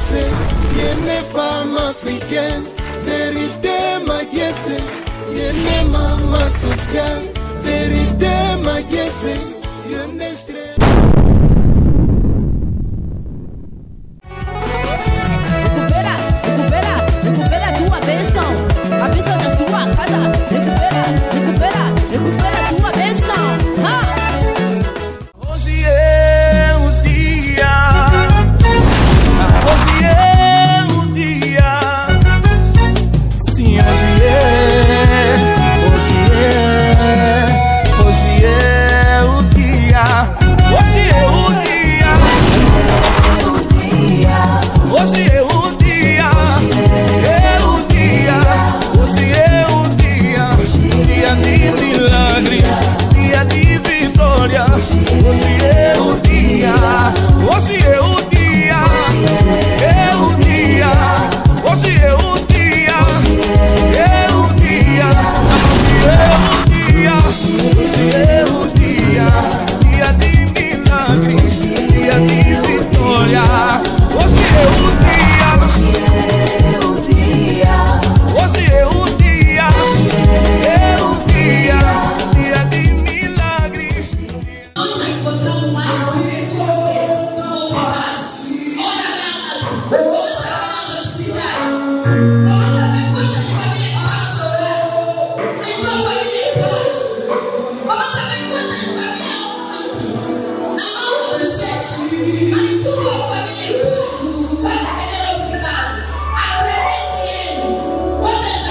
Maguesse, yene femme africaine, vérité Maguesse, yene maman sociale, vérité Maguesse, yene estrela. Recupera tua bênção, a bênção da sua casa. Recupera tua bênção. Hoje é o dia, hoje é o dia, sim, hoje é o dia, hoje é o dia, hoje é o dia, hoje é o dia. Dia de milagres, dia de vitória. Hoje é o dia, hoje é o dia, é o dia, hoje é o dia, é o dia, hoje é o dia, dia de milagres, dia de vitória. Hoje é o dia, hoje é o dia, hoje é o dia. Dia de milagres. Nós já encontramos mais com você, com paz. Olha, hoje está na nossa cidade. Vamos dar conta de família que vai chorar. A tua família em paz. Vamos dar conta de família na mão do chefe. A tua família em paz. Vai ser obrigado. Agradece ele. Quando ele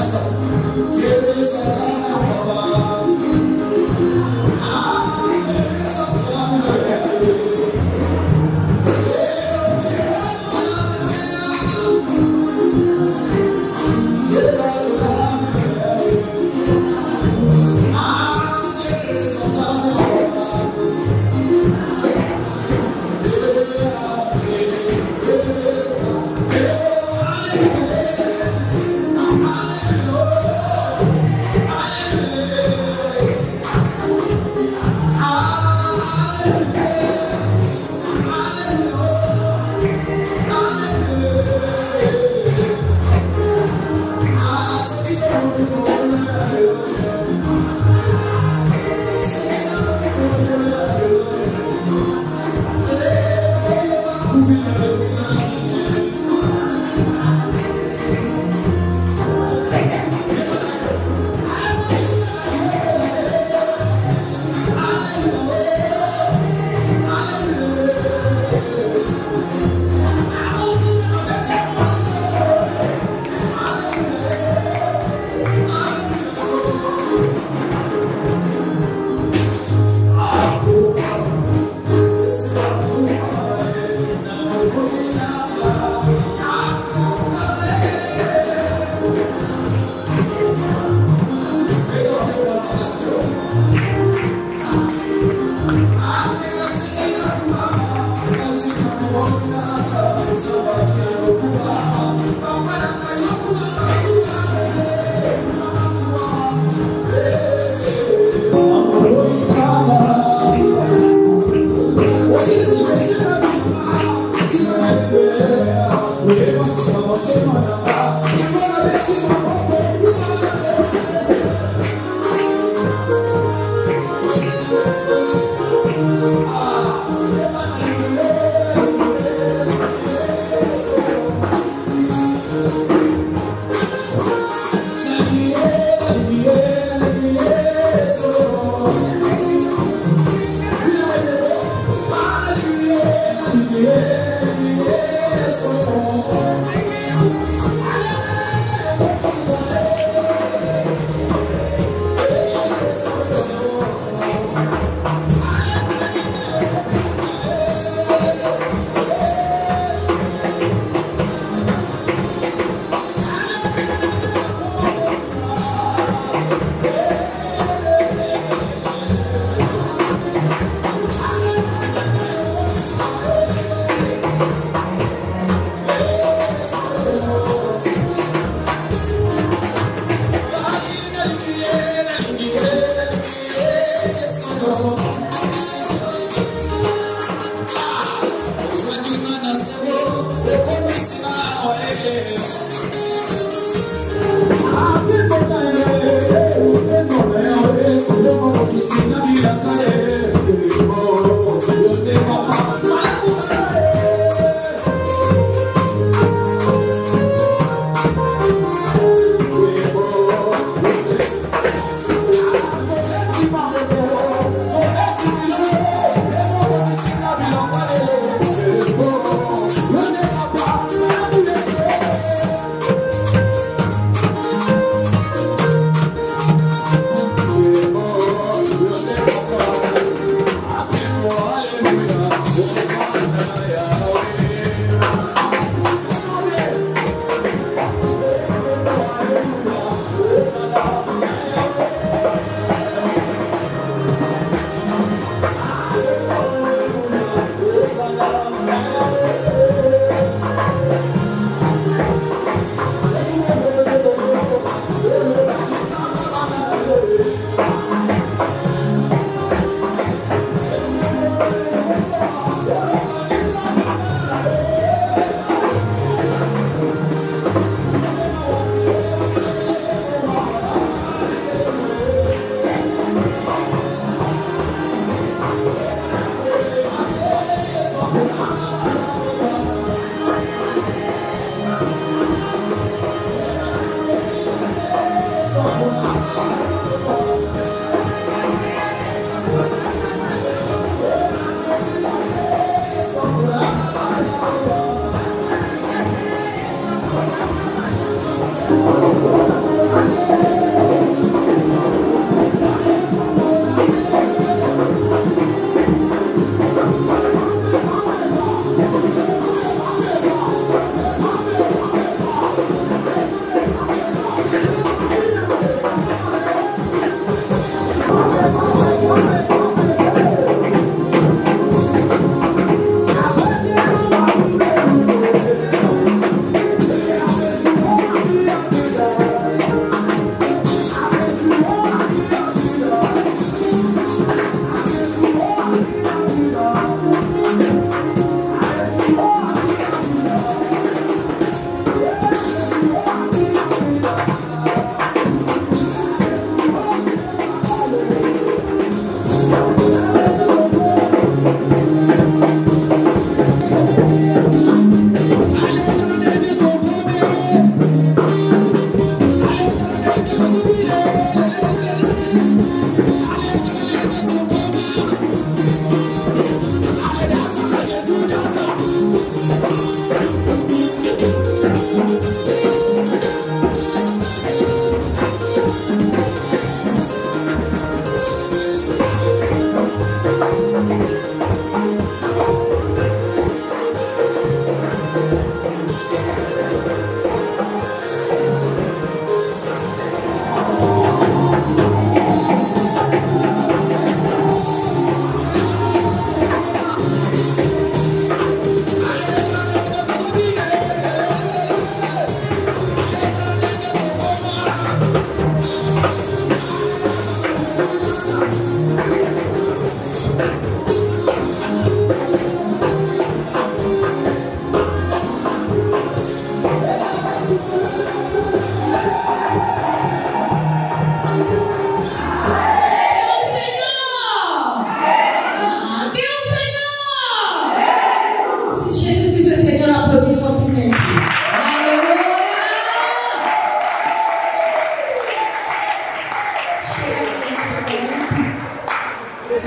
Hallelujah.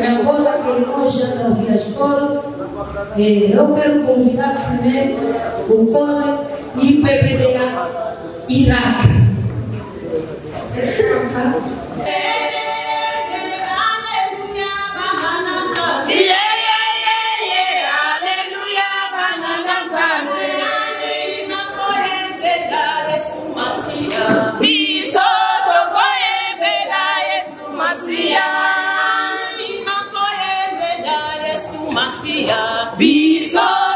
agora que nós já não ouvimos a escola, eu quero convidar primeiro o Cone e o PPDA Iraque. Estamos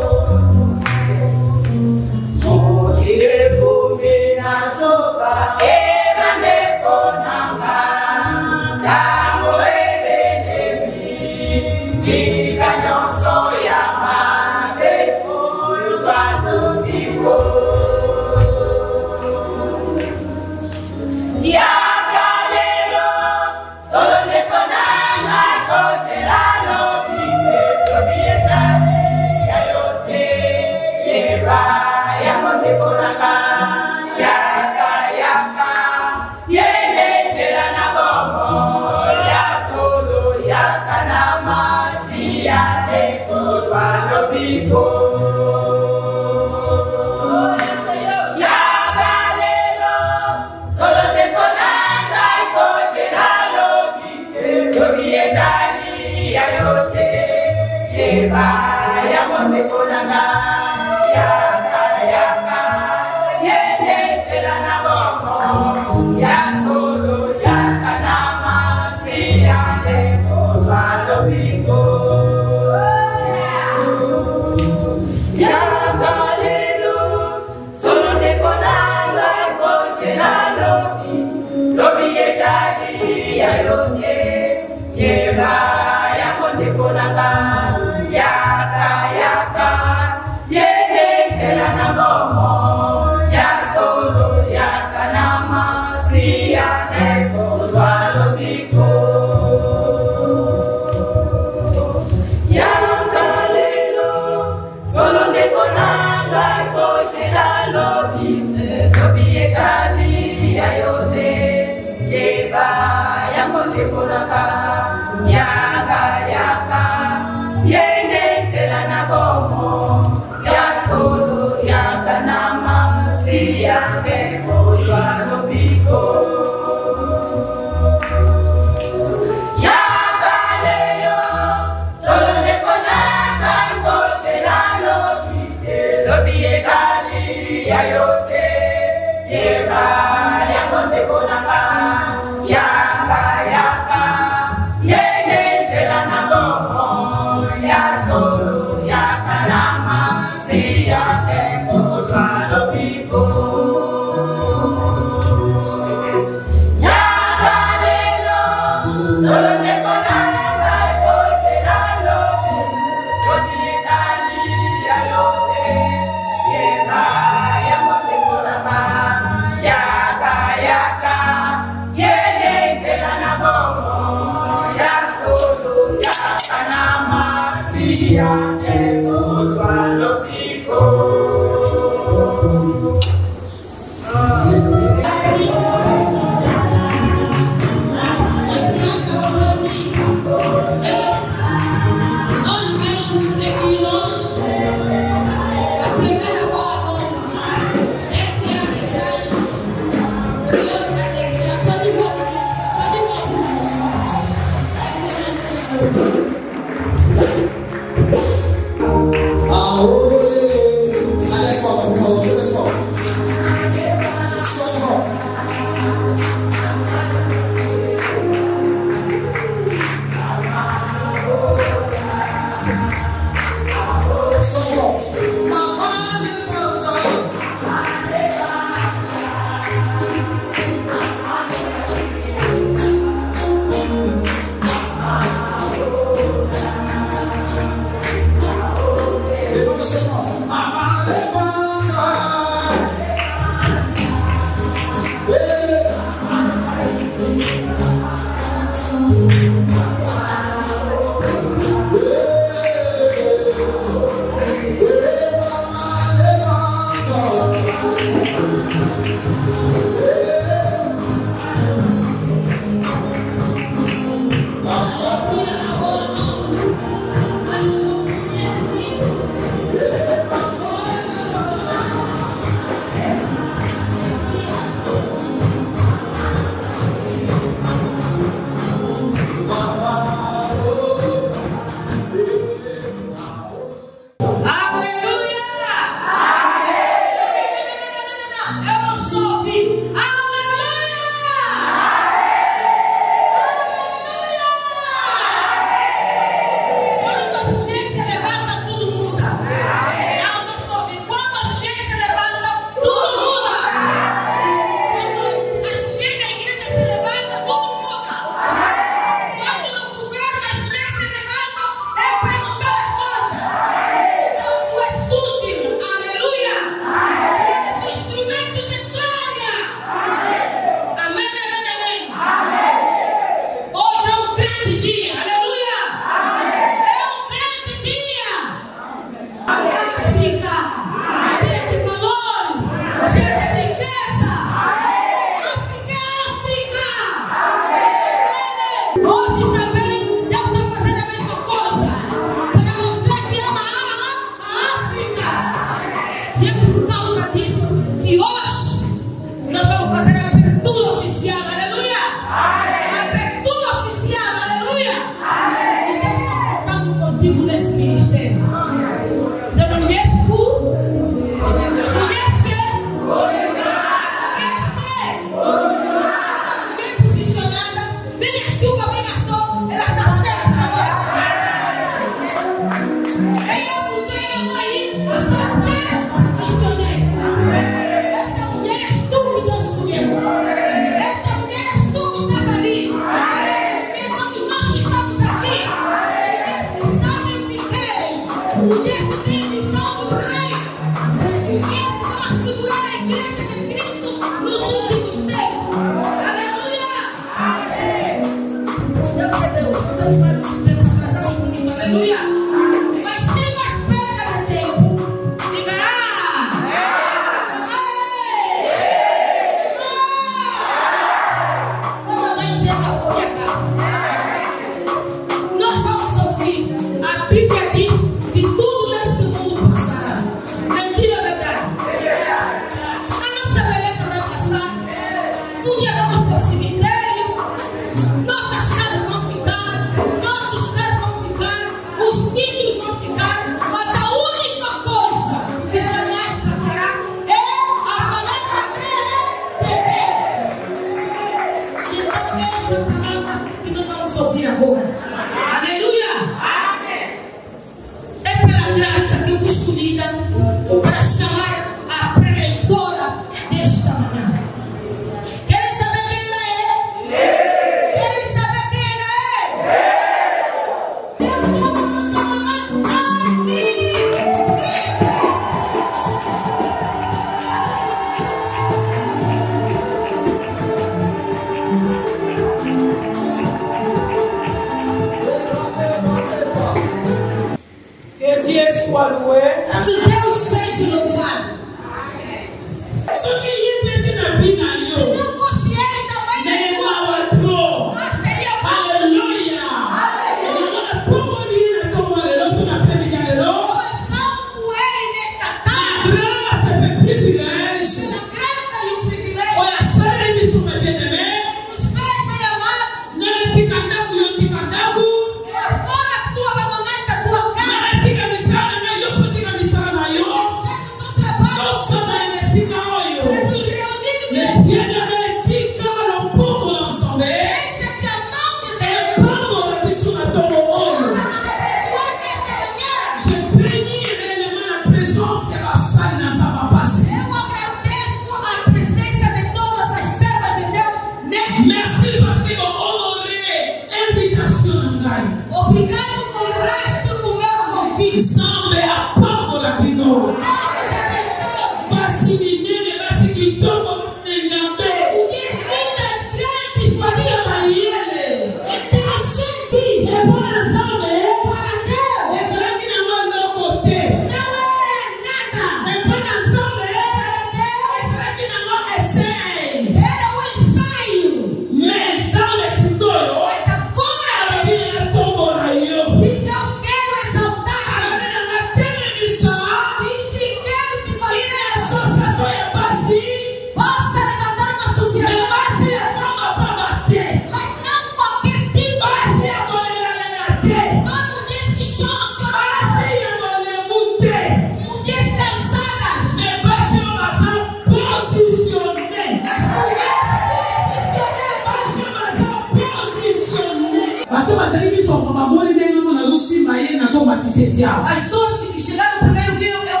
As pessoas que chegaram primeiro viram que eu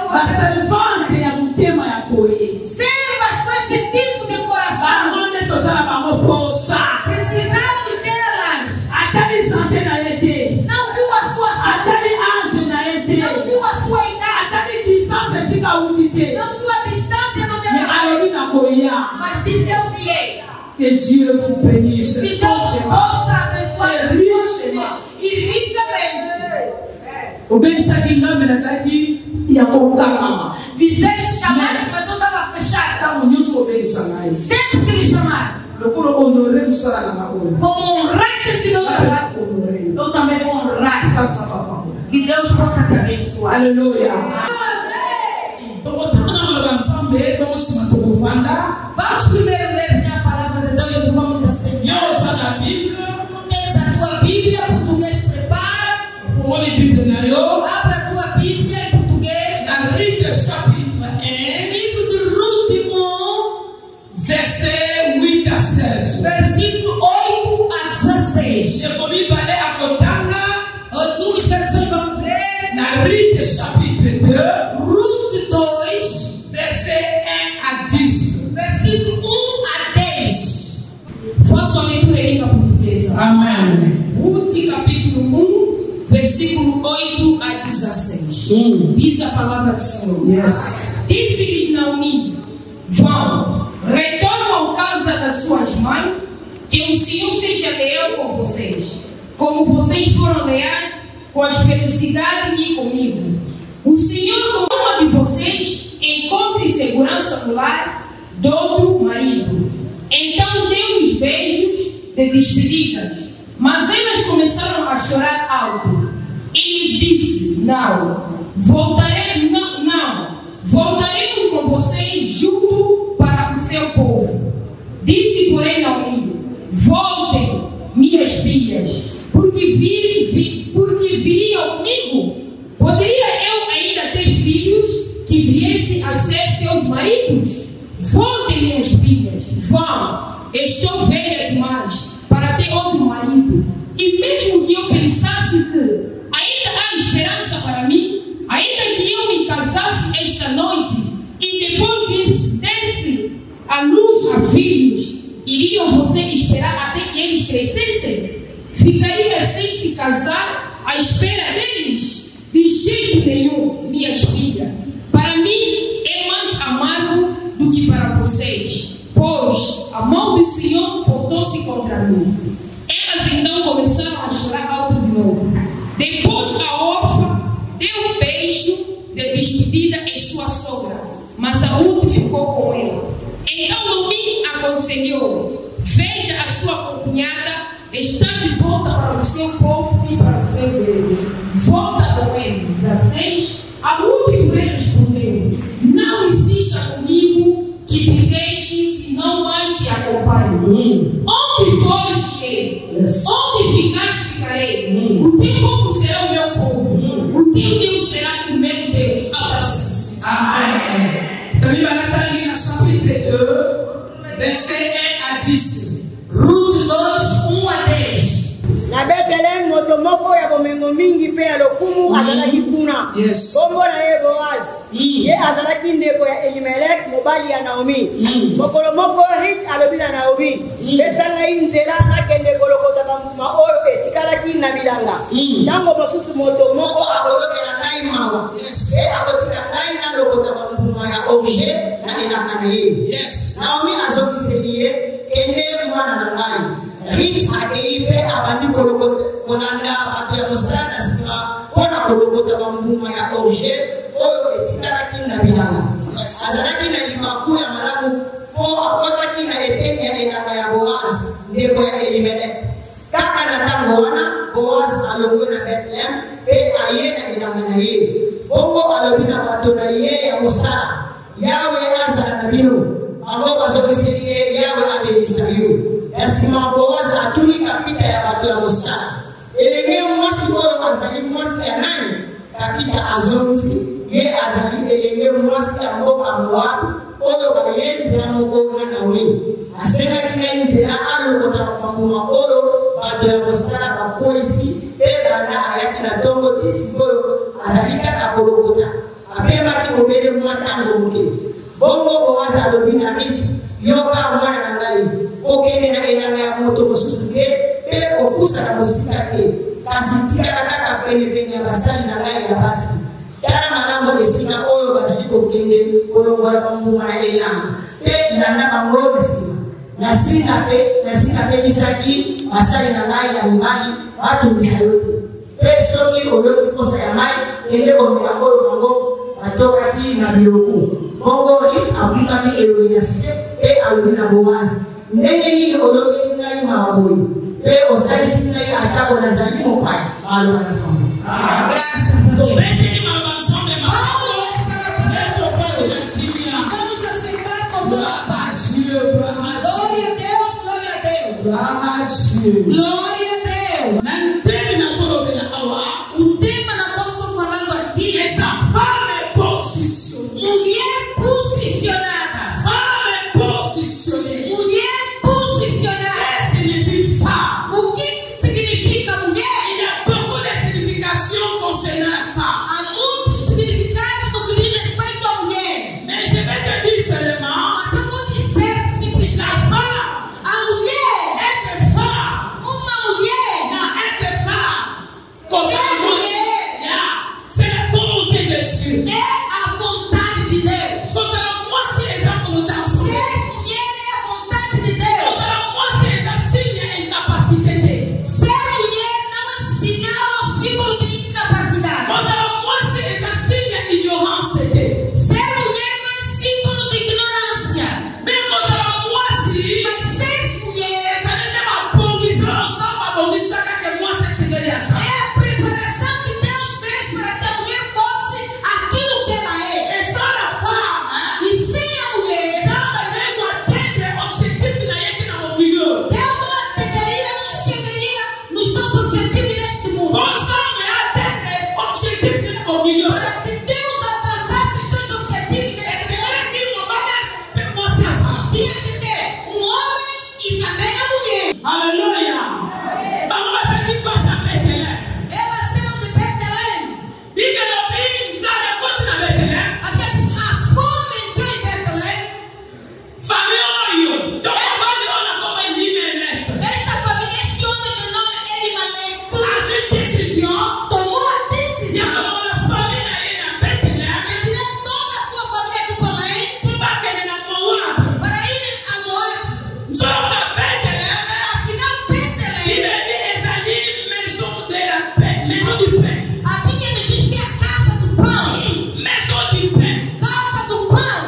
servas com esse tipo de coração. Precisamos delas. Não viu a sua saúde. Não viu a sua idade. Não viu a distância no teu mas disse eu virei. Que Dieu vous bénisse. Que Deus possa abençoar e ricamente. O bem sabe não me nasce e a colocar Fizeste chamar, mas eu estava fechado. Sempre que me chamaram, como honraste que Deus eu também vou honrar. Que Deus possa te abençoar. Aleluia. Vamos primeiro ler já a palavra de Deus no nome do Senhor. Na Bíblia. Tu tens a tua Bíblia, português prepara. Abra a tua Bíblia em português. Na Rita chapitre 1, livro de Rútimo, verset 8 a 16. Versículo 8 a 16. Eu vou me valer a contana. Duas versões vamos ler. Na Rita chapitre 2, Ruth 2, verset 1 a 10. Versículo 1 a 10. Faça a leitura em língua portuguesa. Amém. Ruth capítulo 1, versículo 8 a 16. Diz a palavra do Senhor. Yes. Disse-lhes Naomi: vão, retornam à casa das suas mães, que o Senhor seja leal com vocês, como vocês foram leais com as felicidades e comigo. O Senhor com uma de vocês encontre segurança no lar do outro marido. Então deu-lhes beijos de despedida, mas elas começaram a chorar alto. E lhes disse: voltaremos com vocês junto para o seu povo. Disse, porém, Naomi: voltem, minhas filhas, porque viriam comigo. Poderia eu ainda ter filhos que viessem a ser seus maridos? Voltem, minhas filhas, vão. Estou velha demais para ter outro marido. E mesmo que eu pensasse que ainda há esperança para mim, ainda que eu me casasse esta noite e depois desse a luz a filhos, iriam vocês esperar até que eles crescessem? Ficaria sem se casar à espera deles? De jeito nenhum, minhas filhas. Para mim é mais amargo do que para vocês, pois a mão do Senhor voltou-se contra mim. Elas então começaram a chorar alto de novo. Depois a órfã deu um beijo de despedida em sua sogra, mas a Ruth ficou com ela. Então Naomi aconselhou: veja, a sua cunhada está de volta para o seu povo e para o seu Deus. Volta com eles. 16. A Ruth porém respondeu: não insista comigo que te deixe e não mais te acompanhe. Onde fores, irei. Onde ficares, ficarei. O teu povo será o meu povo. O teu Deus será o meu Deus. Amém. Também vai estar ali na chapitre 2, verset 1 a 10. Ruth 2, 1 a 10. Na Bethlehem motomoko ya bomengo mingi pe ya lokumu azalaki kuna. Yes. Kombo na ye Boaz. Ye azalaki ndeko ya Elimelek mobali ya Naomi. Mokolo moko Ruth alobi na Naomi: pesa ngai nzela nakende kolokota bambuma oyo etikalaki na bilanga. Ntango mosusu moto moko akolokela ngai mawa. Ye akotika ngai na lokota bambuma ya orge na elanga na ye. Naomi azokiseli ye: kende mwana na ngai. Ruth akei pe abandi kolanda bato ya mosala na nsima mpona kolokota bambuma ya orge oyo etikalaki na bilanga. Azalaki na libaku ya malamu mpo akotaki na eteni ya elanga ya Boazi ndeko ya Elimeleki. Kaka na ntango wana Boazi alongwe na Bethlehem mpe aye na elanga na ye. Bongo alobi na bato na ye ya mosala, Yawe azala na bino, bango bazokiseli ye Yawe abelisa yo. Ya nsima Boazi atuni kapita ya bato ya mosala, elenge mwasi oyo azali mwasi ya nani? Kapita azongi ye azali elenge mwasi ya mboka Moabi oyo bayenzi ya moko na Naomi. Asengaki na nzela alokota bambuma oyo bato ya mosala bakwesi mpe banda ayaki na ntongo ti sikoyo azali kaka kolokota. Apemaki obele mwa ntango moke. Bongo Boazi alobi na Riti, yoka mwana na ngai, okende na elanga ya moto mosusu te mpe opusa na mosika te, kasi tikala kaka penepene ya basali na ngai ya basi. Tala malamu esika oyo bazali kokende kolongola bambuma na elanga mpe landa bango besima. Nasina pe bisaki basali na ngai ya mobali batungisa yo te. Mpe soki oyoki posa ya mai ende komela oyo bango batokaki na biloko. Bongo Riti afukami elongi na se mpe alobi na Boazi, ndenge nini olobeli ngai mawa boye mpe osalisi ngai atako nazali mopaya? Aloba na Nzambe. Glória a Deus. Não tem na sua opinião. O tema na qual estou falando aqui, essa fama é posicionada. Mulher posicionada. Fama é posicionada. Mulher posicionada. Significa fama. O que significa mulher? Il y a beaucoup de significations concernant la femme. Há muitos significados no que diz respeito à mulher. Mais je vais te dire seulement. Mas eu vou dizer simplesmente la femme. A mulher. Être femme. Uma mulher. Non, être femme. C'est la volonté de Dieu. É a vontade de Deus. Moi, c'est la volonté de Dieu. Ser mulher é a vontade de Deus. Moi, c'est la signe incapacité de. Ser mulher não é sinal ou símbolo de incapacidade. Moi, c'est la signe ignorance de. Ser mulher não é símbolo de ignorância. Mais moi, c'est. Mas ser mulher é a preparação que Deus fez para que a mulher fosse aquilo que ela é. E só a fama. E sem a mulher, Deus não atenderia, não chegaria nos seus objetivos neste mundo. Para que Deus alcançasse os seus objetivos neste mundo, tinha que ter um homem e também a mulher. Aleluia. Elas serão de Betlém. A fome entrou em Betlém. Esta família, este homem de nome Elimelec, tomou a decisão de tirar toda a sua família de Belém para ir a Moab. Afinal, Betlém, a Bíblia nos diz que é a casa do pão. Casa do pão.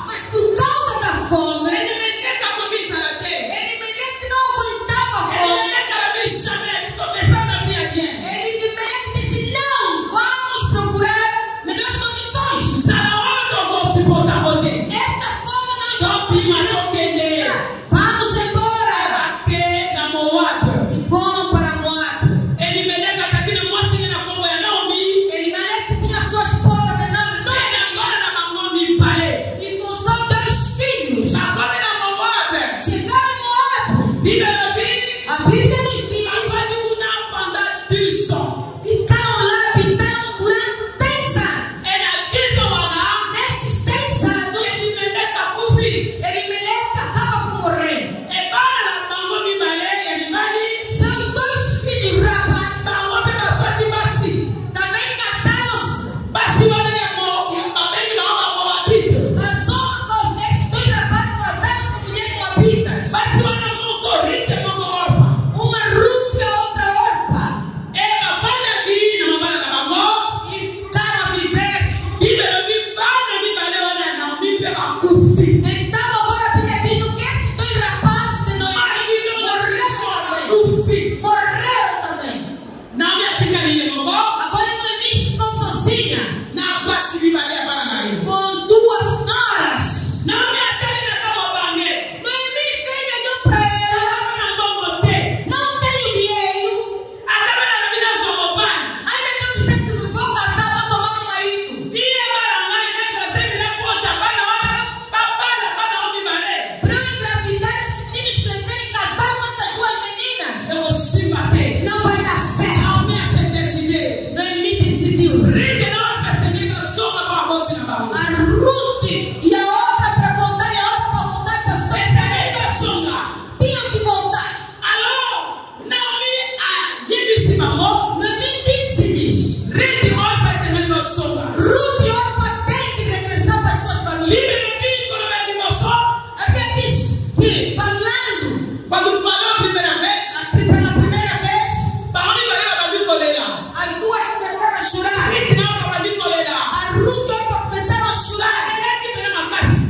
Mas por causa da fome, Elimelec não aguentava a fome. Elimelec disse: não, vamos procurar melhores condições. Esta fome não vai. Vamos embora. E foram para Moab. Elimelec amor. Noemi disse-lhes: Rite mora para ser animal sombra. Ruth e Orpa têm que regressar para as suas famílias. Bíblia não diz quando é animal só. A Bíblia diz que, falando, Quando falou a primeira vez, pela primeira vez, para onde vai ela vai coleira. as duas começaram a chorar. Rite não vai coleira. A Ruth e Orpa começaram a chorar.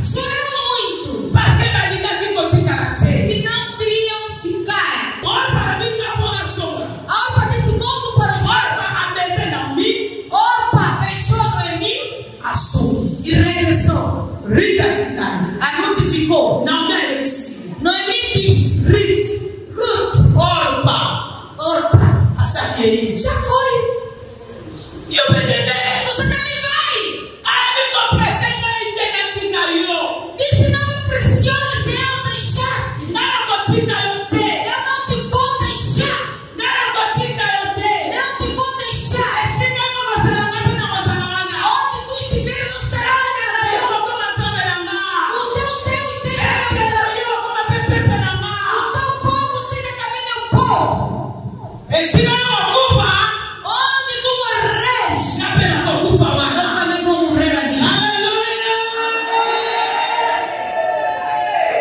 Choraram muito. Porque vai ligar que continua caráter. E não queriam ficar. Ora para mim na fona sombra. A Orpa disse: volto para os Ora para a mesa não me. Orpa deixou Noemi Assou. e regressou. Rita tica. A Ruth ficou. Não me disse. Noemi disse: Rite. Ruth, Orpa. Orpa, Essa querida. já foi. E eu perdebi. Você também vai. Ah, me comprei na internet caiu. Disse: não me pressione se eu deixar-te. Nada cotica eu te. Eu não te vou deixar. Nada cotica eu te. Não te vou deixar. Esse cara não vai ser a minha não vai ser a Onde tu estiveres, eu estarei na Eu terra. vou começar a ver O teu Deus será meu Deus. Eu como a pepe na O teu povo seja também meu povo. Esse não é uma cufa. Onde tu morreres, Já pena com cufa eu lá. também vou morrer ali. Aleluia.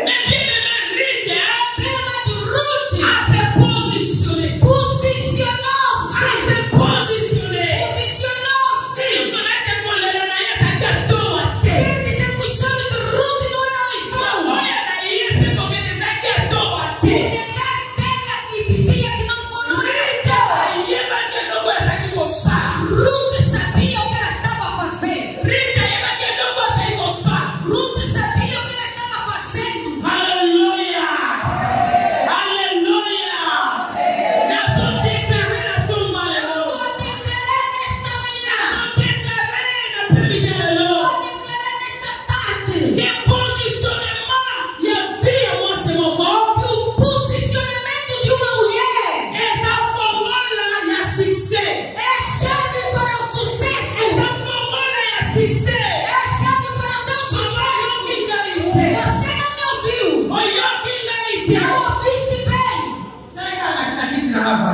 Me pide me rite. Tema de Ruth. A se posicionner. Posicionou-se. A se posicionner. Posicionou-se. Se conecta com ela na essa que a tua te. Quer dizer que o chão de Ruth não era um então. Olha daí, pegou que dizer que a tua te. Negar terra que dizia que não Rita, conhecia. e ela que não gosta de gostar. Ruth sabia o que ela estava fazendo. Rita, ela que não gosta de gostar. Ruth sabia o que ela estava fazendo. Aleluia! Aleluia! Nós não declaramos na tumba, aleluia. Vou declarar nesta manhã. Não declaramos na pele, aleluia. Vou declarar nesta tarde. Que posicionamento e a vida mostra mocó. Que o posicionamento de uma mulher Essa fórmula e a sucesso. é a chave para o sucesso. Essa fórmula e a sucesso. É a chave para o teu sucesso. Você não me ouviu. Olha que daí. Não ouviste bem. Chega na kiti na hapa.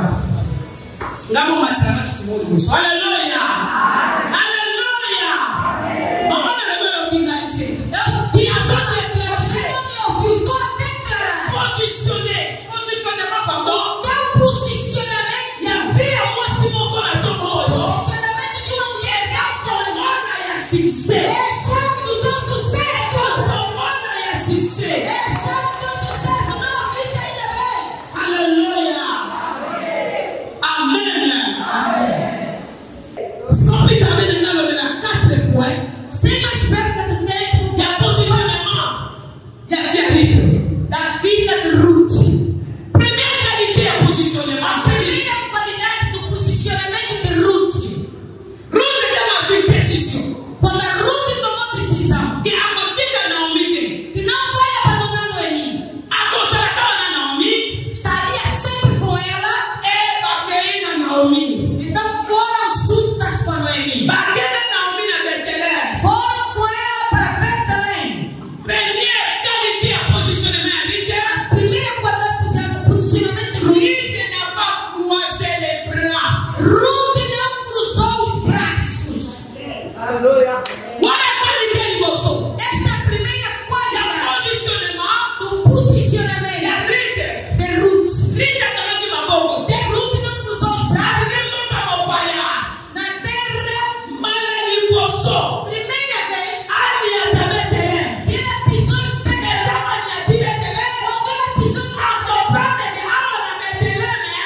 Ngamo matirama kiti moyo. Aleluia! Aleluia! Mama na leo kingaite. Eu tinha só declarar. Você não me ouviu. Estou a declarar. Posicionner pardon. Teu posicionamento. E a vida mostra mocó na tua mão. Posicionamento de uma mulher. E a É sucesso. a chave do teu sucesso. E a sucesso. É a chave do teu sucesso. Não ouviste ainda bem. Aleluia! Amen. Stop it, amen. Não, não, não. 4 points. Sem mais perda de tempo. E a posicionamento. E a vida. Da vida de Ruth. Primeira qualité é posicionamento. A primeira qualidade do posicionamento de Ruth. Ruth tem uma decisão. Quando a Ruth tomou decisão Que a motica Naomi tem. que não vai abandonar Noemi, A coisa estava na Naomi. estaria sempre com ela, É baqueira Naomi. então foram juntas com a Noemi. Baqueira Naomi na Betelém. Foram com ela para Betlém. Primeira qualité é posicionamento. A primeira qualidade do posicionamento de Ruth. Ruth n'a pas croisé les bras. Ruth não cruzou os braços. Olha a qualité de moço. Esta é a primeira E qualidade a posicionamento. do posicionamento E a Rita. de Ruth. Rita também tem uma boca. Ruth não cruzou os braços. Não está bom palhar. Na terra, Mana de moço. primeira vez Ali a Betelém. que ela pisou em Betlém. Ela mania de Betelém. Quando ela pisou em A Betlém, comprada de água na Betelém, né?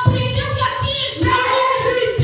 compreendeu que aqui em Betlém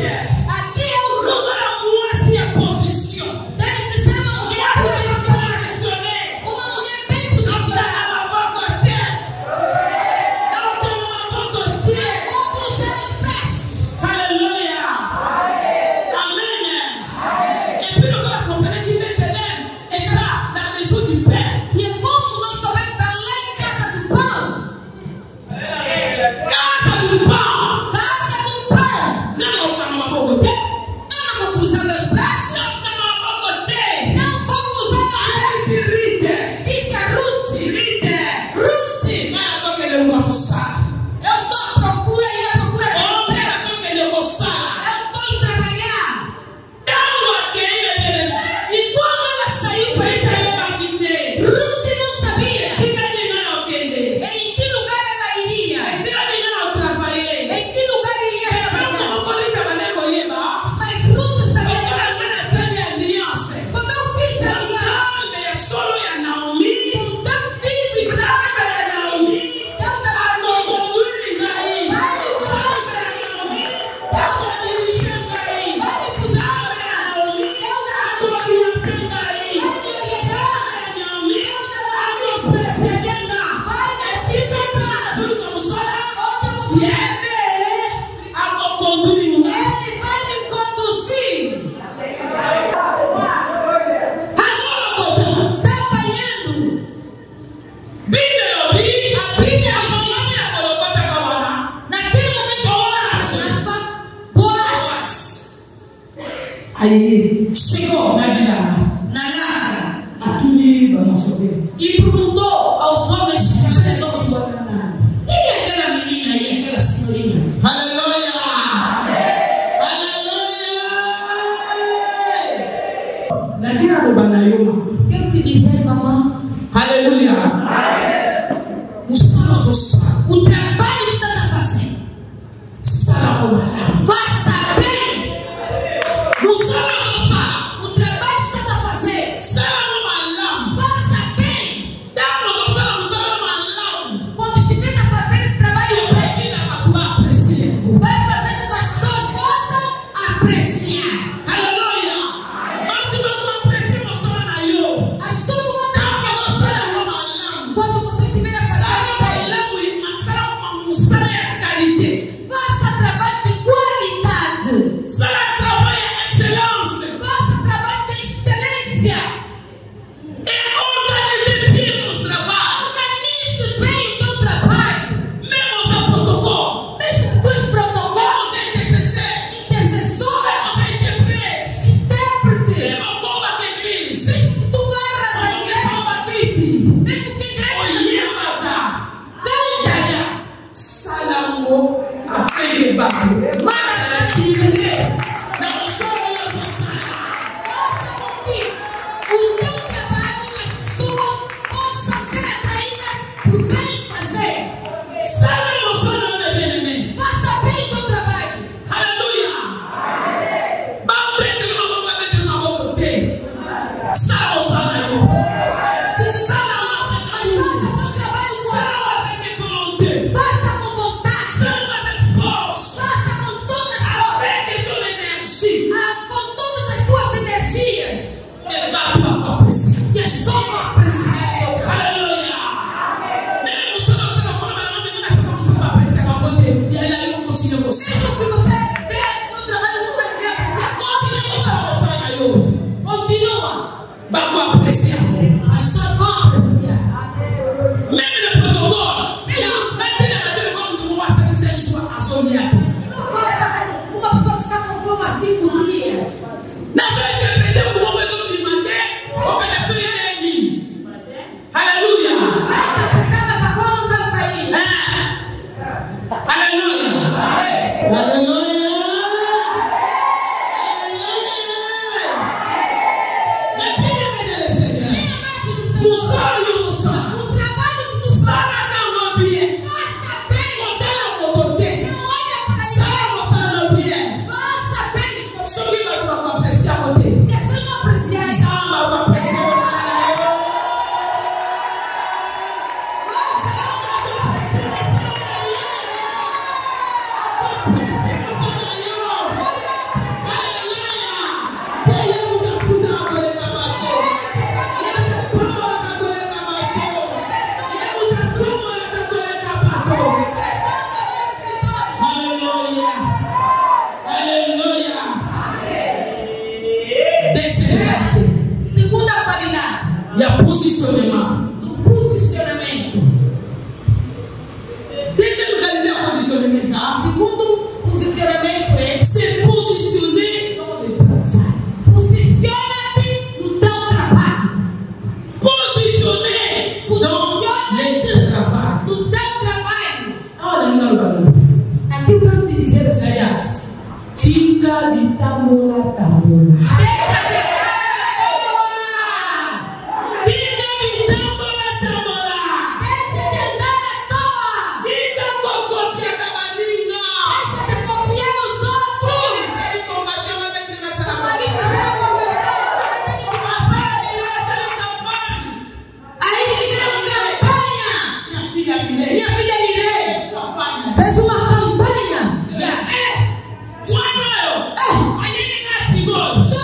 Aí chegou na Guilherme, na Lara, aqui vamos saber. E perguntou aos homens que estavam ao Canaã: quem é aquela menina aí, aquela senhorinha? Aleluia! Aleluia! Na Guilherme Banayuma, quero te dizer, mamãe, aleluia! O trabalho que estás a fazer, faça bem. O trabalho que estás a fazer, faça bem. Quando estiveres a fazer esse trabalho bem, vai fazer com que as pessoas possam apreciar. Aleluia! As pessoas vão apreciar quando você estiver a fazer. Faça trabalho de qualidade. Faça trabalho de excelência. Organize bem o teu trabalho. Mesmo com os protocolos, intercessores, intérpretes. Mesmo que tu varras a igreja. Mesmo que a igreja faça com que o teu trabalho e as pessoas possam ser atraídas por bem fazer. Faça bem o teu trabalho. Faça com vontade. Faça com todas as com todas as tuas energias. E as pessoas vão apreciar o teu trabalho. Mesmo que você vê o teu trabalho nunca ninguém apreciar. Continua. As pessoas vão apreciar. Não faça uma pessoa que está com fome há 5 dias. Aleluia! Interpretava essa coisa, não está saindo. Aleluia! O trabalho que tu faz, faça bem. Não olha para ele. Faça bem. Se você não apreciar, segunda qualidade. E a posicionamento. Do posicionamento. Deuxième qualité à positionnement. Segundo posicionamento é Se positionner dans le travail. posiciona-te no teu trabalho. Positionner dans le travail. No teu trabalho. Olha, não é barulho. Aqui eu quero te dizer essa Aliás, tica de tamola. Deixa de entrar na toa. Tica de tamola. Deixa de entrar na toa. Tica cocopia da malinga. Deixa de copiar os outros. Sai com paixão na mente da sala. Aí fazer uma conversão, eu também tenho que passar. Aí fizeram campanha. Minha filha Mirei fez uma campanha. Só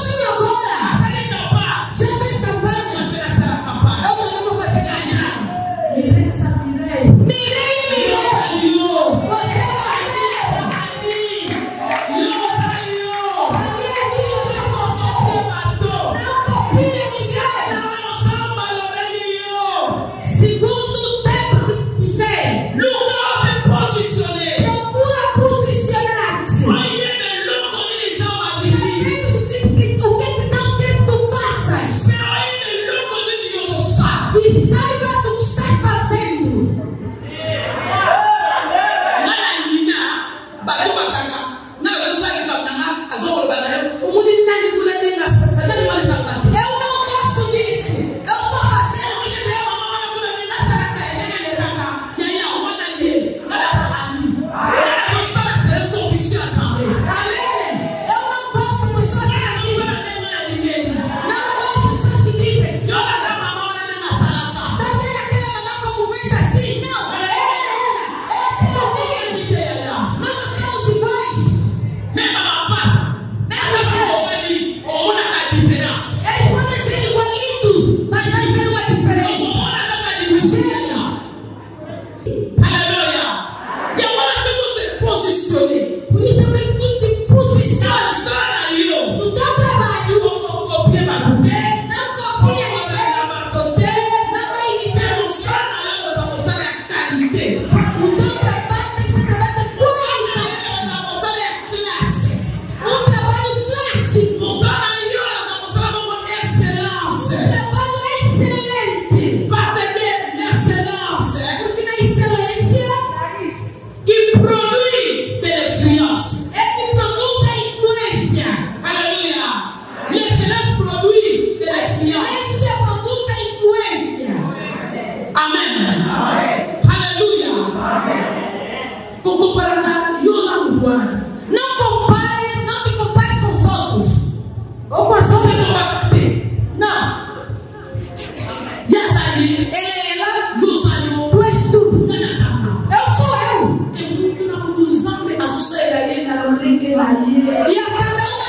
E a cada uma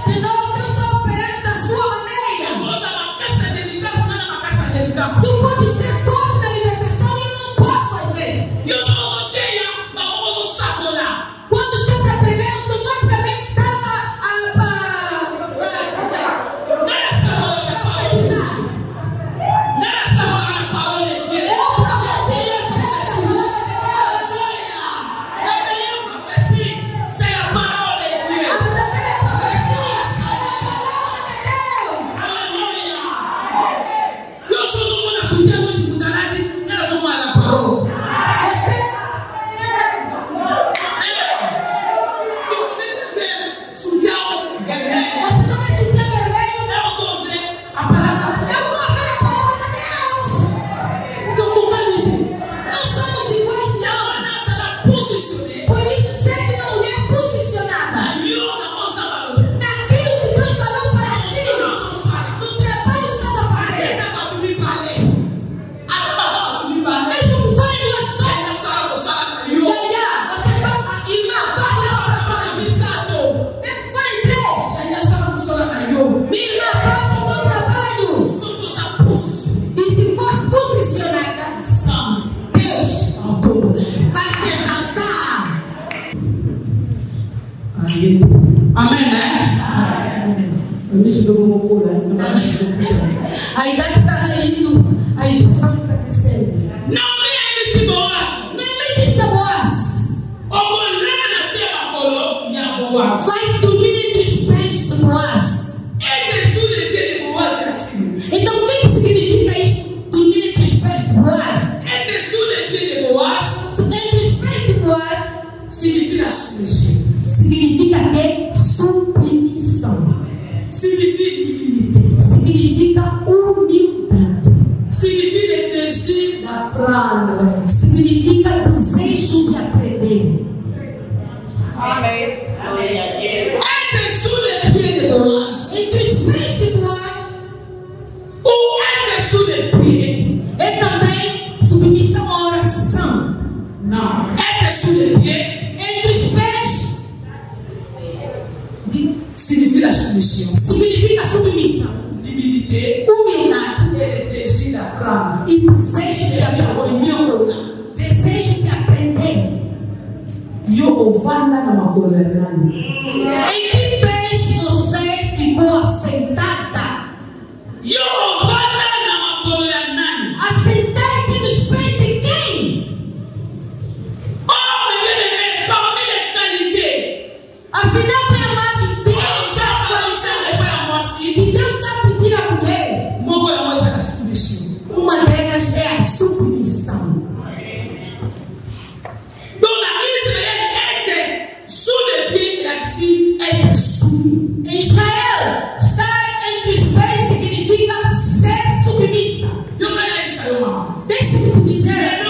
de nós, Deus está operando da sua maneira. Tu pode ser todo na libertação e eu não posso às vezes. Quando estás a pregar, automaticamente estás a profetizar. Eu prometi a palavra de Deus. A verdadeira profecia é a palavra de Deus. Amém, né? A idade está indo, a gente está enfraquecendo. Nem me disse a voz. Vai dormir entre os pés do Boaz. Então o que significa isso? Dormir entre os pés do Boaz? Entre os pés do Boaz significa submissão. Significa ter submissão. Significa humildade. Significa desejo da prana. Significa desejo de aprender. Amém. Entre os pés de Boaz, é também submissão à oração. Não. Entre os pés significa submissão. Significa submissão. Humildade. E desejo de aprender. Desejo de aprender. Em que pés você ficou assentada? Assentaste nos pés de quem? Afinal, foi amado de Deus. E Deus está pedindo a mulher. Uma delas é a submissão. Em Israel, estar entre os pés significa ser submissa. Deixa-me te dizer,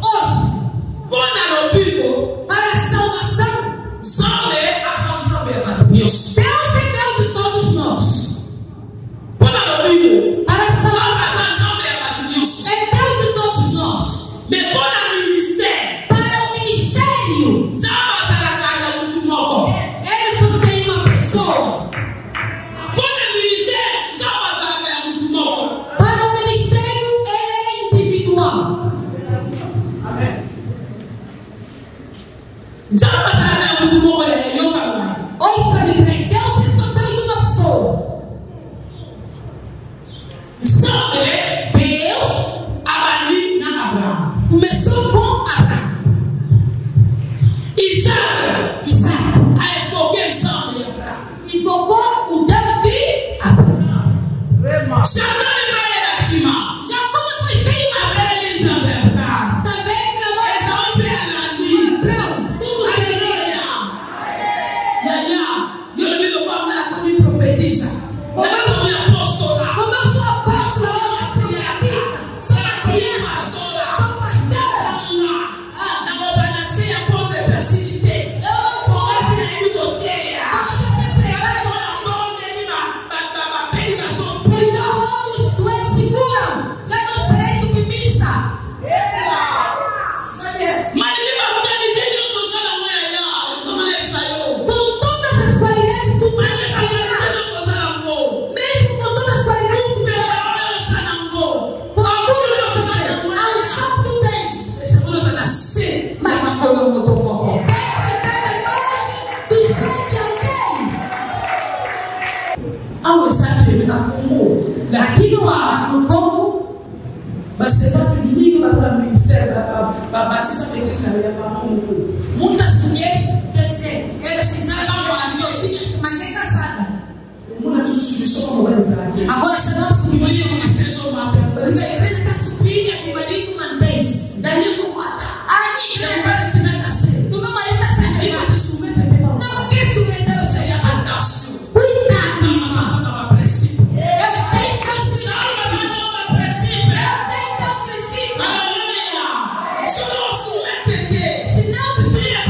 hoje, para a salvação, Deus é Deus de todos nós. Para a salvação, é Deus de todos nós. Para o ministério, ele só tem uma pessoa. como. Aqui não há como. Mas você vai ter domingo, mas no ministério, para batizar a igreja, muitas mulheres, quer dizer, elas quiseram mas é casada. Agora já não submissão, mas pessoas matam. Porque a igreja está subindo e o marido mantém-se. Daí eles vão matar. Do meu marido está saindo. E você submete a não, que submeter ou seja fantástico. Cuidado, eu tenho seus princípios. Aleluia. Se não submeter, se não submeter,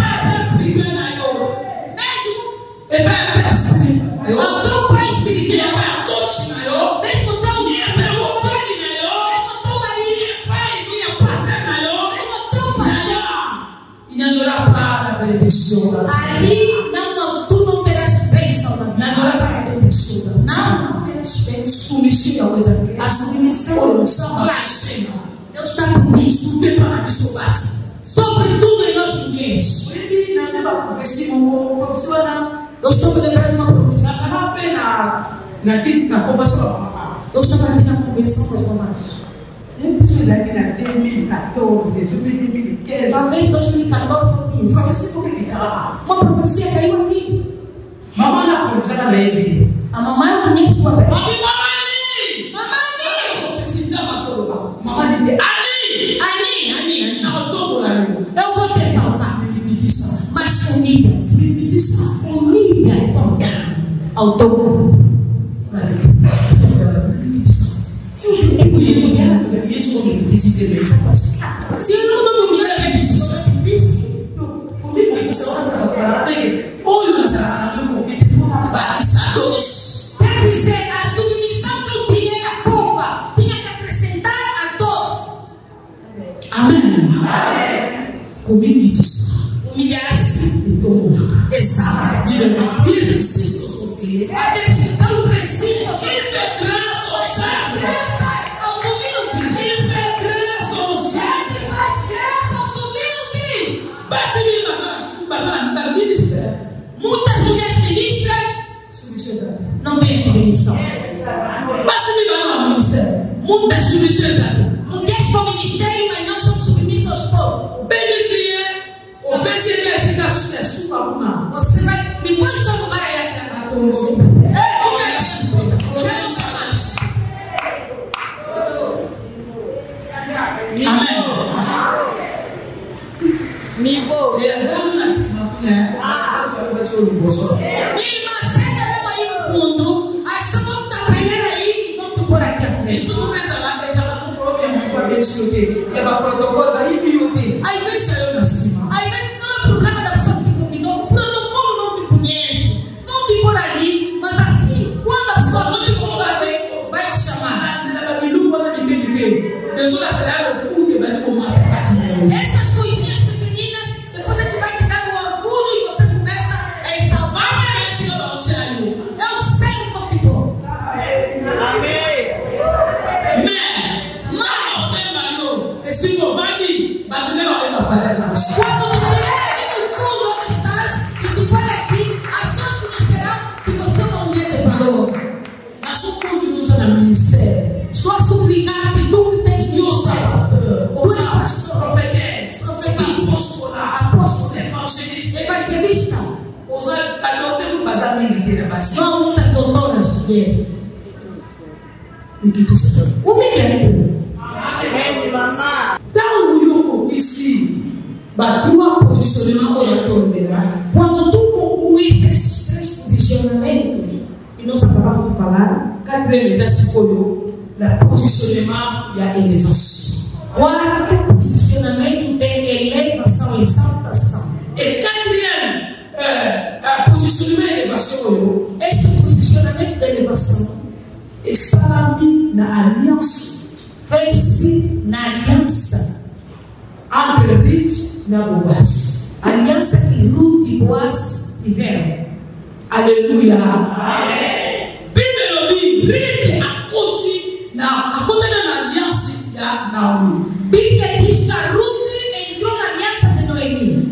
ali não, tu não terás bênção na vida. Não terás bênção. A submissão Deus está pedindo sobretudo em nós mulheres. Eu estou me lembrando de uma profecia. Eu estava aqui na convenção das mamães. Talvez 2014 foi isso. Uma profecia caiu aqui. A mamãe conhece sua bebê. Eu vou te exaltar. Mas humilha ao teu corpo. Se eu não me humilhar, é difícil. Quer dizer, a submissão que eu tinha era pouca. Tinha que acrescentar a dor. Amém. Humilhar-se. Exato. Eu preciso aos humildes. Muitas mulheres ministras não têm submissão. Muitas mulheres com ministério, mas não são submissas aos povos. Você vai depois de tomar a Me vou. Mundo, acho que vamos estar primeiro aí e vamos por aqui. Isso não pensa lá que ele estava com problema com a mente. É para protocolo da IBUT. Às vezes não é problema da pessoa que te convidou. O protocolo não te conhece, não te por ali. Mas assim, quando a pessoa não te convidar, vai te chamar. Essas coisinhas pequeninas, depois é que vai te dar o orgulho e você começa a exaltar. Eu sei um pouco. Quando tu tiver ali no fundo onde estás e tu for aqui, as pessoas conhecerão que você é uma mulher de valor. Estou a suplicar que tu que tens de usar, tu és pastor, profetisa, apóstolo, evangelista. Não muitas doutoras de guerra. Humilhante. Quando tu concluís esses 3 posicionamentos que nós acabamos de falar, quarto posicionamento de elevação e exaltação. Este posicionamento de elevação está na aliança. fez-se na aliança. Entre Ruth e Boaz. Aliança que Ruth e Boaz tiveram. Aleluia. Bíblia diz Ruth na aliança da Naomi. Bíblia diz que a Ruth entrou na aliança de Noemi.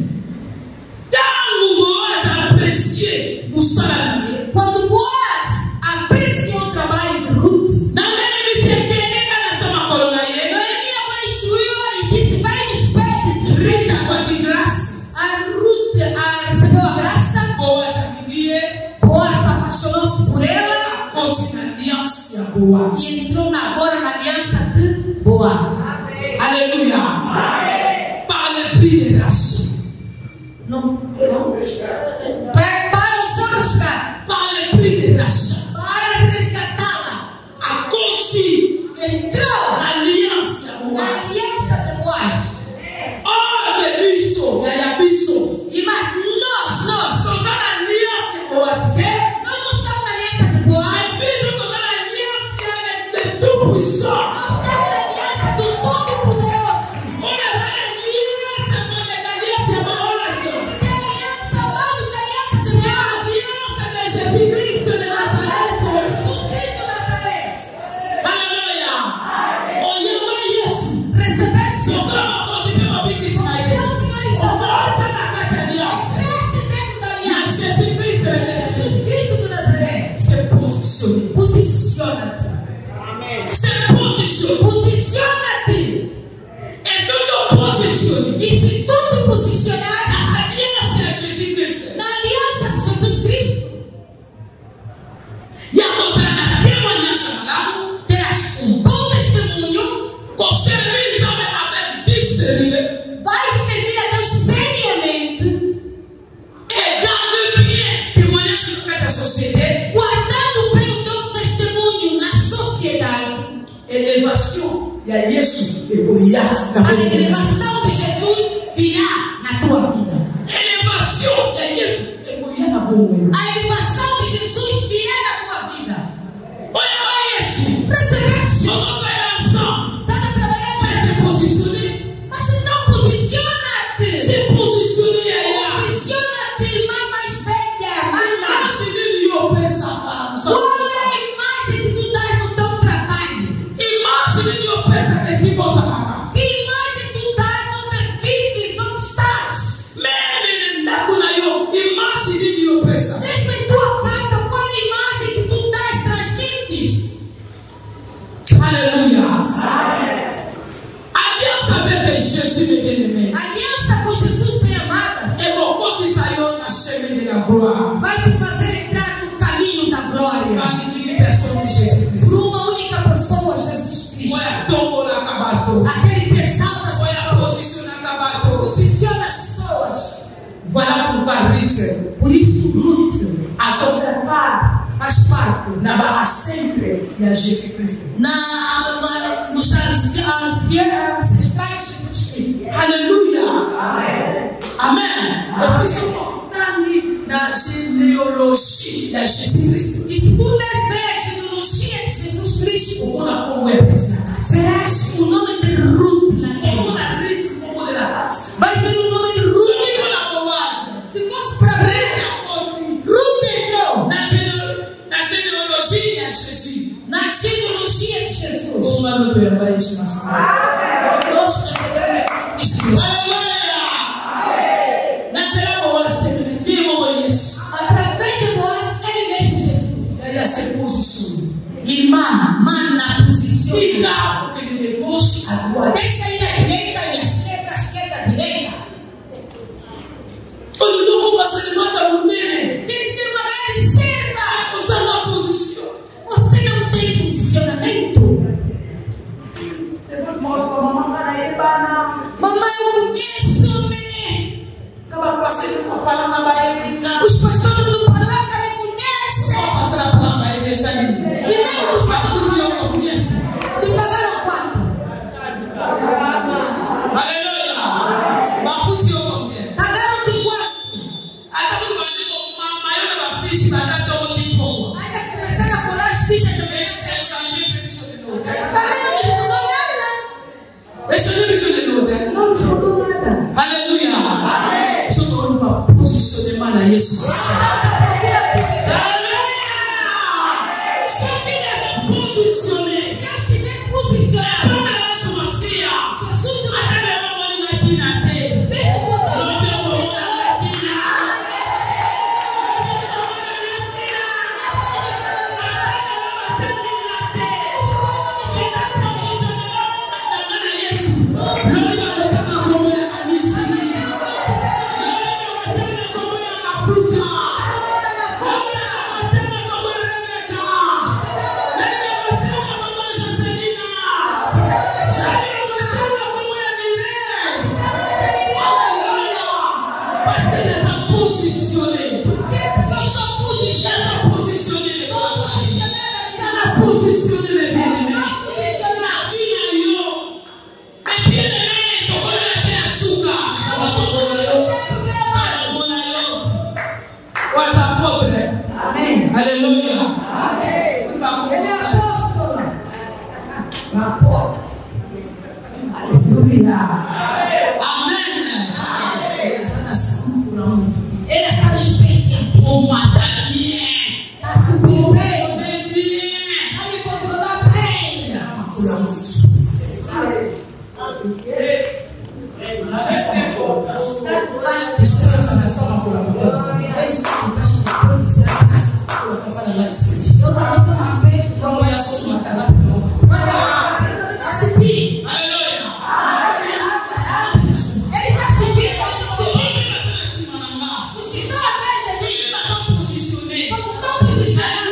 Boaz apreciou o salário. Quando Boaz apreciou o trabalho Boaz. E entrou agora na aliança de Boaz. Alléluia. Par le prix de grâce. Para o seu resgate. Par le prix de grâce. Para resgatá-la. A consi Entrou na aliança na Boaz. aliança de Boaz. Oh, de bicho, ya bicho. E mas nós Só na aliança Boaz, né? nós não estamos na aliança de Boaz. Mas bicho, tô na aliança de tudo puissant. Nós estamos na aliança do Todo-Poderoso. Olha, a aliança com a aliança Boaz. Que aliança maior do que a aliança de A Deus. aliança de Jesus Cristo de Nazaré. Jesus Cristo de Nazaré. Aleluia. Olhando a isso. Recebeste Só Jesus. estava continuando a vir isso aí. Então, Senhor e Senhor, Volta na casa de aliança. este dentro da Na aliança. Jesus Cristo de Nazaré. Jesus Cristo de Nazaré. Se posicione. Posiciona-te. Se posicione. Posiciona-te. É só que eu posicione. E se tu te posicionares A aliança de Jesus Cristo. na aliança de Jesus Cristo, E a coisa na tema aliança lá. terás bom testemunho, Conserve avec discernement. vais servir a Deus seriamente, Et garde bien témoignage sur la société. guardando bem o teu testemunho na sociedade. Elevação. E aí, isso evoluirá. A elevação de Jesus virá na tua vida. Elevação. E aí, isso evoluirá na boa. A elevação de Jesus virá na tua vida. Olha lá isso. Recebeste? Nós vamos sair da ação. Estás a trabalhar para Se essa posicione. mas então posiciona-te. Se posicione aí. Posiciona-te, irmã mais velha, mana. Acho que eu penso para nós. Qual é a imagem que tu dás no teu trabalho? Imagine que eu penso que se possa pagar. Que imagem tu dás onde vives, onde estás? Mesmo na cuna eu. Imagine que eu penso. Mesmo em tua casa, qual é a imagem que tu dás, transmites? Aleluia. Aliança avec Jesus, meu bem-aimé. Aliança com Jesus bem amada É o que saiu na seme da glória. vai te fazer entrar no caminho da glória. A única pessoa de Jesus Cristo. Por uma única pessoa, Jesus Cristo. Olha, tombo na acabato. Aquele que exalta as Olha, pessoas, posição na acabato. posiciona as pessoas. Vai lá pro barrite. Por isso, lute. A observar Faz parte. na barra sempre de Jesus Cristo. Nos ancestrais de Jesus Cristo. Aleluia. Amém. Eu preciso na genealogia de Jesus Cristo. E se tu lês bem a genealogia de Jesus Cristo, Uma como é pequena. verás o nome de Ruth lá Como dentro. na rite, como na rata. Vais ver o nome de Ruth. Como na boaz. Se fosse para ver, Ruth entrou Na genealogia de Jesus. na genealogia de Jesus. Uma no teu vai encher mais. Nós recebemos Cristo Jesus. Aleluia. Na terra boaz tem mesmo isso. Através de nós, Ele mesmo Jesus. Ele se posiciona. Irmã, mana, posiciona. Fica ele depois agora. Deixa ir à direita e à esquerda, à direita. Quando tu como você levanta o nele, Tem que ter uma grande serva. você não posiciona. Você não tem posicionamento. Mamãe, eu conheço-me. Acaba passando falando na barriga. Os pastores do Palanca me conhecem. Passa na planta da igreja ali. E mesmo os pastores do Palanca me conhecem. Te pagaram quanto? Aleluia. Mafuti eu comer. Pagaram-te quanto? Até quando vai dizer maior da mafiche vai dar todo tipo. Ainda começaram a colar as fichas também. É changer pessoa de novo. Também não nos mudou nada. É changer pessoa de novo. Não nos mudou nada. Aleluia. Amém. Só tô numa posição de mana Jesus. Estamos à procura por Aleluia. Só que nessa posição Se eu estiver posicionado, Jesus não vai mesmo você Aleluia. Ele é apóstolo. Aleluia. Amém. Ele está nos fazendo uma também. Está subindo bem. Está me controlando bem. Eu também estou na frente. Como é a sua matada? Ele está subindo. Os que estão atrás de mim estão posicionados.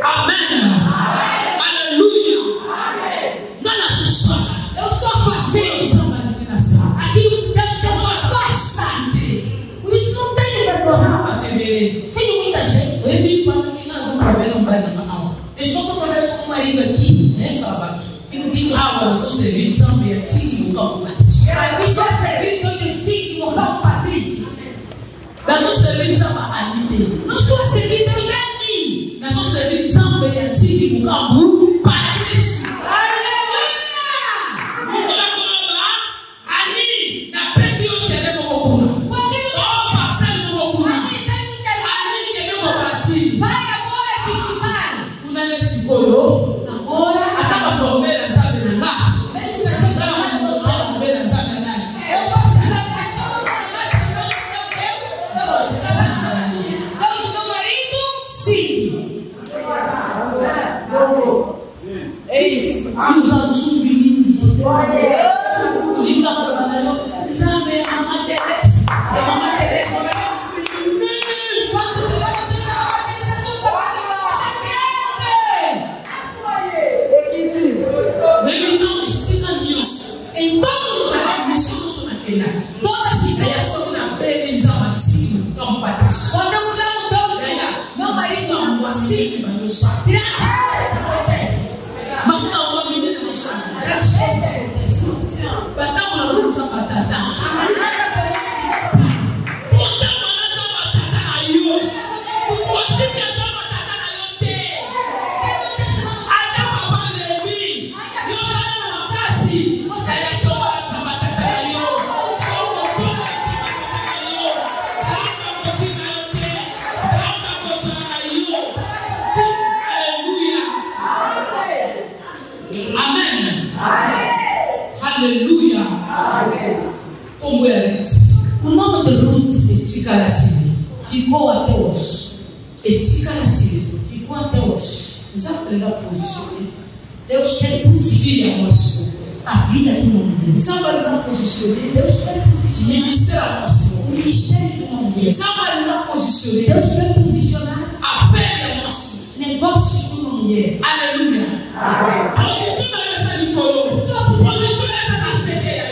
Amém. Aleluia. Eu estou fazendo aquilo que Deus tem passado. Por isso não tenho vergonha. Tem muita gente. Estou trabalhando com um marido aqui, né, sábado. E não digo nada, estou servindo também aqui no campo Patrício. Eu estou servindo no Recife, no campo Patrício. Nós estamos servindo também ali. Não estou servindo em mim. Nós estamos servindo também aqui no campo Patrício. Aleluia! Vamos lá, ali, na pressão que é no Bocuna. Passando no Bocuna. Ali que é no Brasil. Vai agora que vai. O Nene se colou. Agora, Até uma promessa, sabe, não dá? deixa eu deixar Sabe, chamar não dá uma promessa, sabe, não dá? eu vou ficar gastando meu meu marido, sim. É isso. E os anos são bilíngues. O livro da Maravilha, sabe, a Mamãe Teresa. A Mamãe Teresa, Quando tu vai ter uma bateria, tu vai então, ensina nisso. em todo lugar. Todas que são. Quando eu clamo Deus, meu marido assim, grandes coisas acontecem. Grandes coisas Aleluia. Como é Ruth? O nome de Ruth é Ticalatine. Ficou até hoje. É Ticalatine. Ficou até hoje. Não sabe pegar posição. Deus quer posicionar a vida de uma mulher. Sabe pegar posição. Deus quer posicionar. Ministério nosso. O ministério de uma mulher. Sabe pegar posição. Deus quer posicionar a fé de nosso. Negócios de uma mulher. Aleluia. Posição essa de coro. Posição essa na cegueira.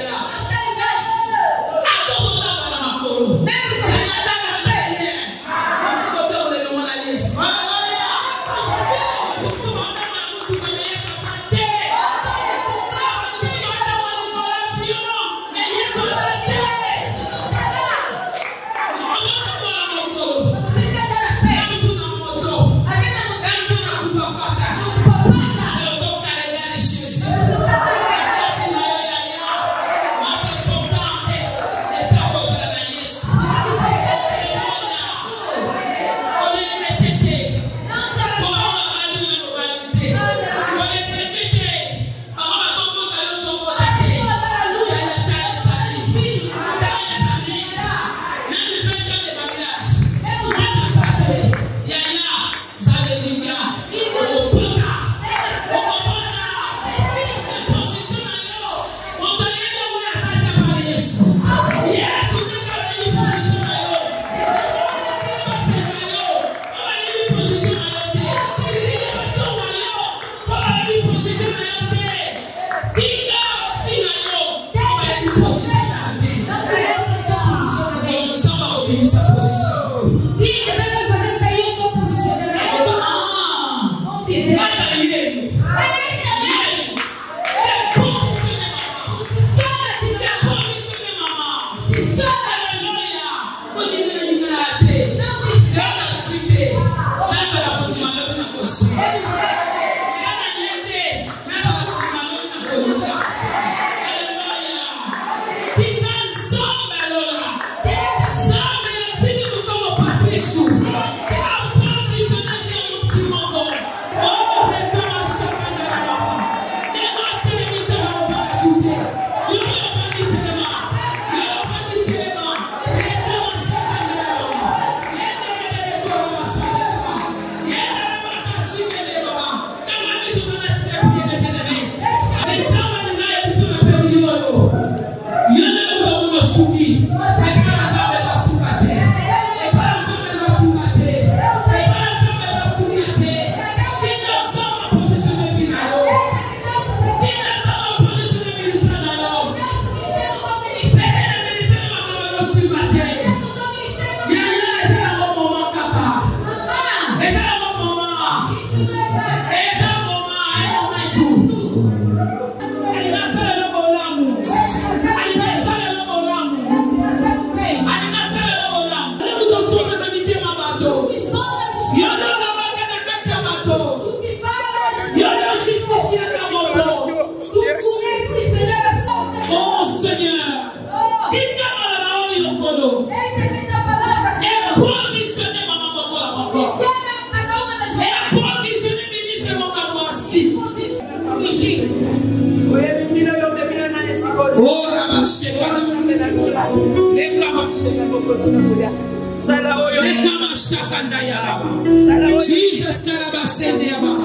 Jesus Karabasende ya Baba.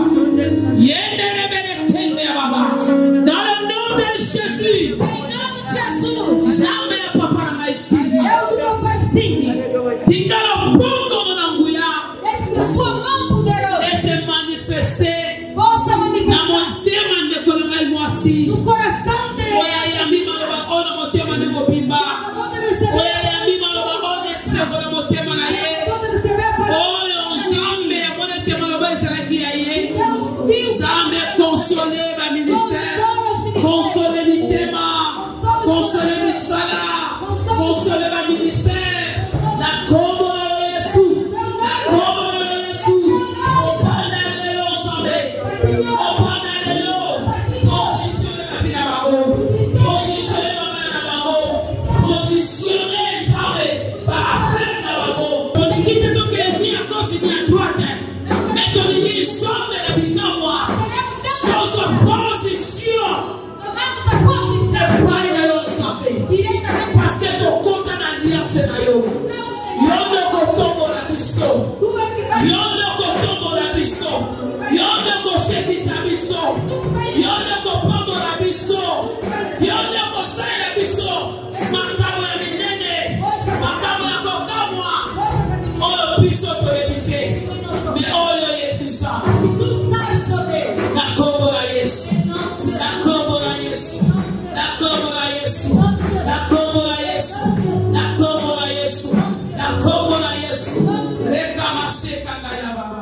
Yende Reberetende ya Baba. Dans le nom de Jésus. Jamais papa na ichini. Tikalo boko mwananguya. Ese manifester. Na motema ndekolo ngai mwasi. Oya ya mima loba ona motema ne mobimba. Oya ya mima loba ona seko na motema na ye. Consoler ma ministère, consoler les thèmes, consoler les salaires, consoler ma ministère, la communauté Jésus, la communauté Jésus, au panel de l'ensemble, au panel de l'eau, positionner ma vie à la haut, positionner ma main à la haut, positionner les armées, par affaire à la haut. On dit qu'il te doit que les à cause il y a droite, mais ton église sort de la vie comme moi. Parce que ton compte en alliance na yo. Yondo kotombo la biso. Yondo kotombo la biso. Yondo kosekisa biso. Yondo kopombo la biso. Yondo kosai la biso. Makamo ya minene. Makamo ya kokamwa. Oyo biso to ebite. Mais oyo yebisa. Na kombo la Yesu. Na kombo la Yesu. Na kombo la Yesu. La kombo la Yesu. La kombo la Yesu. La kombo la Yesu. Leka maseka ngaya baba.